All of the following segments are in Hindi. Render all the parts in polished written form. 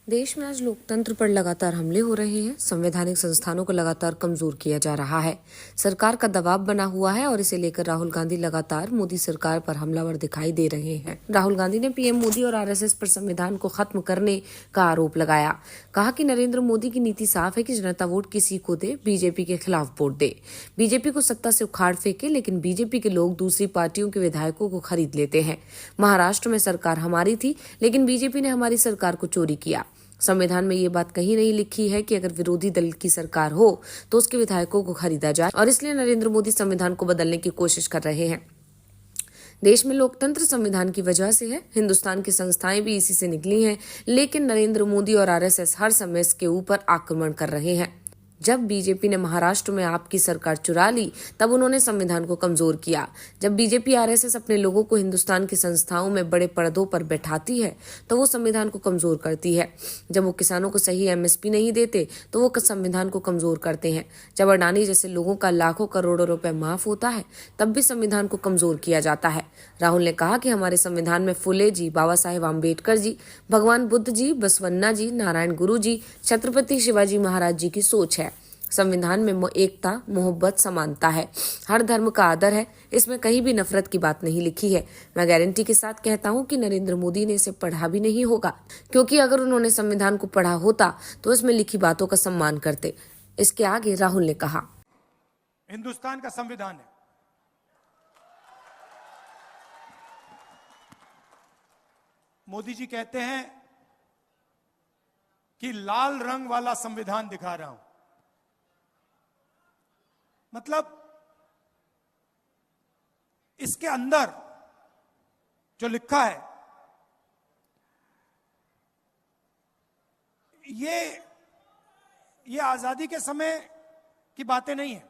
देश में आज लोकतंत्र पर लगातार हमले हो रहे हैं। संवैधानिक संस्थानों को लगातार कमजोर किया जा रहा है। सरकार का दबाव बना हुआ है और इसे लेकर राहुल गांधी लगातार मोदी सरकार पर हमलावर दिखाई दे रहे हैं। राहुल गांधी ने पीएम मोदी और आरएसएस पर संविधान को खत्म करने का आरोप लगाया। कहा कि नरेंद्र मोदी की नीति साफ है कि जनता वोट किसी को दे, बीजेपी के खिलाफ वोट दे। बीजेपी को सत्ता से उखाड़ फेंके, लेकिन बीजेपी के लोग दूसरी पार्टियों के विधायकों को खरीद लेते हैं। महाराष्ट्र में सरकार हमारी थी, लेकिन बीजेपी ने हमारी सरकार को चोरी किया। संविधान में ये बात कहीं नहीं लिखी है कि अगर विरोधी दल की सरकार हो तो उसके विधायकों को खरीदा जाए, और इसलिए नरेंद्र मोदी संविधान को बदलने की कोशिश कर रहे हैं। देश में लोकतंत्र संविधान की वजह से है। हिंदुस्तान की संस्थाएं भी इसी से निकली हैं, लेकिन नरेंद्र मोदी और आरएसएस हर समय इसके ऊपर आक्रमण कर रहे हैं। जब बीजेपी ने महाराष्ट्र में आपकी सरकार चुरा ली, तब उन्होंने संविधान को कमजोर किया। जब बीजेपी आरएसएस अपने लोगों को हिंदुस्तान की संस्थाओं में बड़े पर्दों पर बैठाती है, तो वो संविधान को कमजोर करती है। जब वो किसानों को सही एमएसपी नहीं देते, तो वो संविधान को कमजोर करते हैं। जब अडानी जैसे लोगों का लाखों करोड़ों रुपए माफ होता है, तब भी संविधान को कमजोर किया जाता है। राहुल ने कहा कि हमारे संविधान में फुले जी, बाबा साहेब आम्बेडकर जी, भगवान बुद्ध जी, बसवन्ना जी, नारायण गुरु जी, छत्रपति शिवाजी महाराज जी की सोच है। संविधान में एकता, मोहब्बत, समानता है। हर धर्म का आदर है। इसमें कहीं भी नफरत की बात नहीं लिखी है। मैं गारंटी के साथ कहता हूं कि नरेंद्र मोदी ने इसे पढ़ा भी नहीं होगा, क्योंकि अगर उन्होंने संविधान को पढ़ा होता तो इसमें लिखी बातों का सम्मान करते। इसके आगे राहुल ने कहा, हिंदुस्तान का संविधान है। मोदी जी कहते हैं कि लाल रंग वाला संविधान दिखा रहा हूं। मतलब इसके अंदर जो लिखा है, ये आजादी के समय की बातें नहीं है।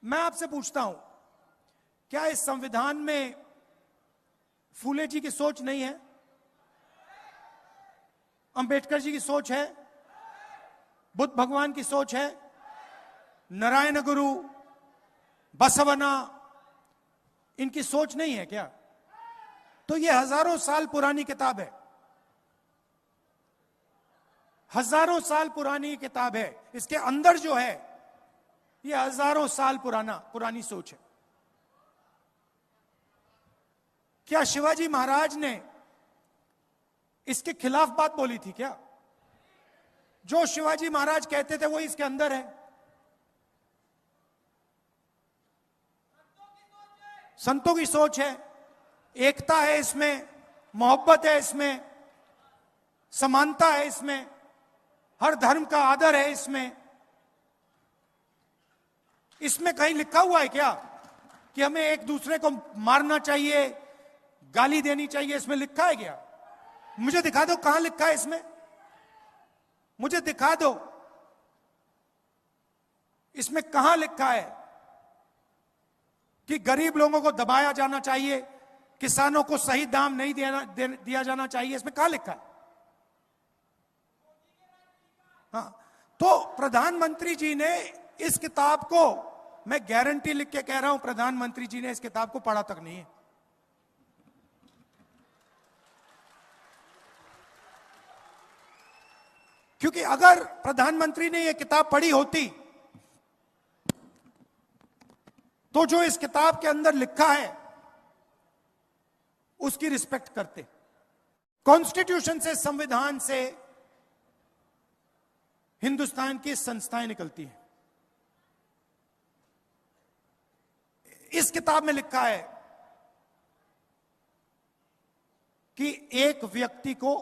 मैं आपसे पूछता हूं, क्या इस संविधान में फूले जी की सोच नहीं है? अंबेडकर जी की सोच है? बुद्ध भगवान की सोच है? नारायण गुरु, बसवना, इनकी सोच नहीं है क्या? तो ये हजारों साल पुरानी किताब है। हजारों साल पुरानी किताब है। इसके अंदर जो है, ये हजारों साल पुरानी सोच है। क्या शिवाजी महाराज ने इसके खिलाफ बात बोली थी क्या? जो शिवाजी महाराज कहते थे वो इसके अंदर है। संतों की सोच है, एकता है इसमें, मोहब्बत है इसमें, समानता है इसमें, हर धर्म का आदर है इसमें। इसमें कहीं लिखा हुआ है क्या कि हमें एक दूसरे को मारना चाहिए, गाली देनी चाहिए? इसमें लिखा है क्या? मुझे दिखा दो कहां लिखा है इसमें। मुझे दिखा दो इसमें कहां लिखा है कि गरीब लोगों को दबाया जाना चाहिए, किसानों को सही दाम नहीं दिया जाना चाहिए? इसमें कहां लिखा है? हाँ, तो प्रधानमंत्री जी ने इस किताब को, मैं गारंटी लिख के कह रहा हूं, प्रधानमंत्री जी ने इस किताब को पढ़ा तक नहीं है। क्योंकि अगर प्रधानमंत्री ने यह किताब पढ़ी होती तो जो इस किताब के अंदर लिखा है उसकी रिस्पेक्ट करते। कॉन्स्टिट्यूशन से, संविधान से हिंदुस्तान की संस्थाएं निकलती हैं। इस किताब में लिखा है कि एक व्यक्ति को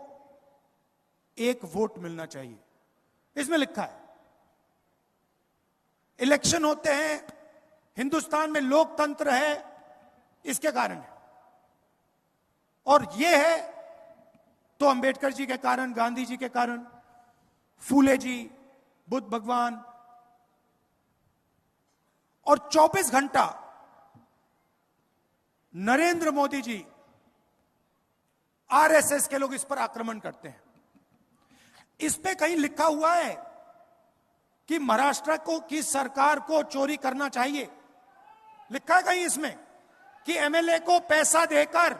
एक वोट मिलना चाहिए। इसमें लिखा है। इलेक्शन होते हैं, हिंदुस्तान में लोकतंत्र है, इसके कारण है। और यह है तो अंबेडकर जी के कारण, गांधी जी के कारण, फूले जी, बुद्ध भगवान। और 24 घंटा नरेंद्र मोदी जी, आरएसएस के लोग इस पर आक्रमण करते हैं। इस पे कहीं लिखा हुआ है कि महाराष्ट्र की सरकार को चोरी करना चाहिए? लिखा है कहीं इसमें कि एमएलए को पैसा देकर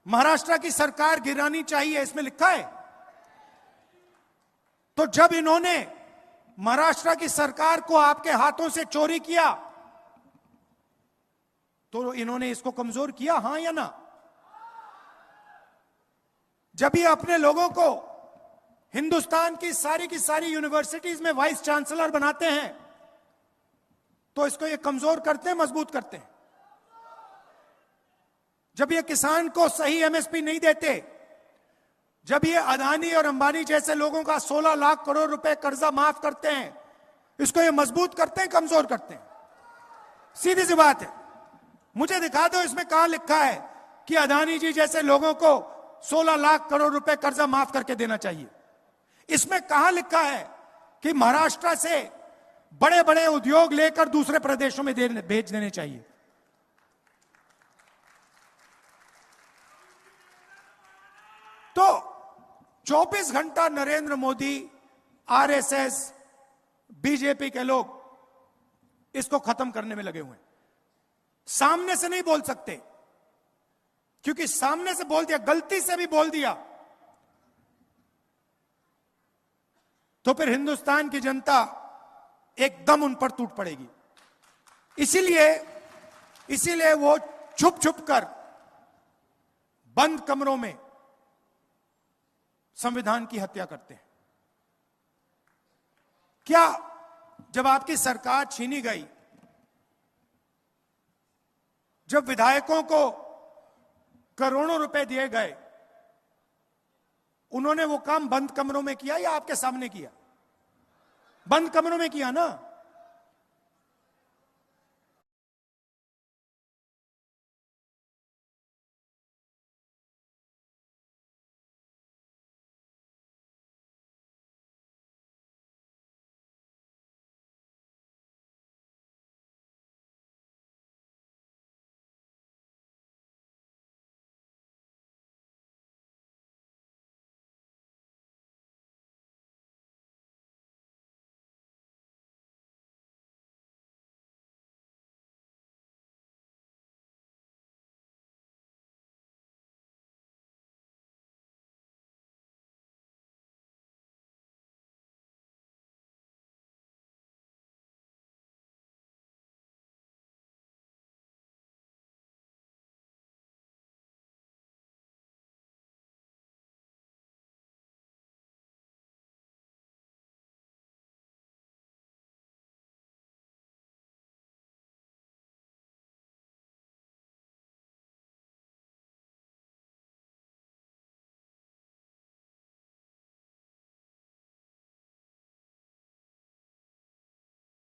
महाराष्ट्र की सरकार गिरानी चाहिए, इसमें लिखा है। तो जब इन्होंने महाराष्ट्र की सरकार को आपके हाथों से चोरी किया तो इन्होंने इसको कमजोर किया, हां या ना? जब ये अपने लोगों को हिंदुस्तान की सारी यूनिवर्सिटीज में वाइस चांसलर बनाते हैं तो इसको ये कमजोर करते हैं, मजबूत करते हैं। जब ये किसान को सही एमएसपी नहीं देते, जब ये अदानी और अंबानी जैसे लोगों का 16 लाख करोड़ रुपए कर्जा माफ करते हैं, इसको ये मजबूत करते हैं, कमजोर करते हैं? सीधी सी बात है। मुझे दिखा दो इसमें कहां लिखा है कि अदानी जी जैसे लोगों को 16 लाख करोड़ रुपए कर्जा माफ करके देना चाहिए। इसमें कहां लिखा है कि महाराष्ट्र से बड़े बड़े उद्योग लेकर दूसरे प्रदेशों में भेज देने चाहिए? तो 24 घंटा नरेंद्र मोदी, आरएसएस, बीजेपी के लोग इसको खत्म करने में लगे हुए हैं। सामने से नहीं बोल सकते, क्योंकि सामने से बोल दिया, गलती से भी बोल दिया तो फिर हिंदुस्तान की जनता एकदम उन पर टूट पड़ेगी। इसीलिए वो छुप छुप कर बंद कमरों में संविधान की हत्या करते हैं। क्या जब आपकी सरकार छीनी गई, जब विधायकों को करोड़ों रुपए दिए गए, उन्होंने वो काम बंद कमरों में किया या आपके सामने किया? बंद कमरों में किया ना।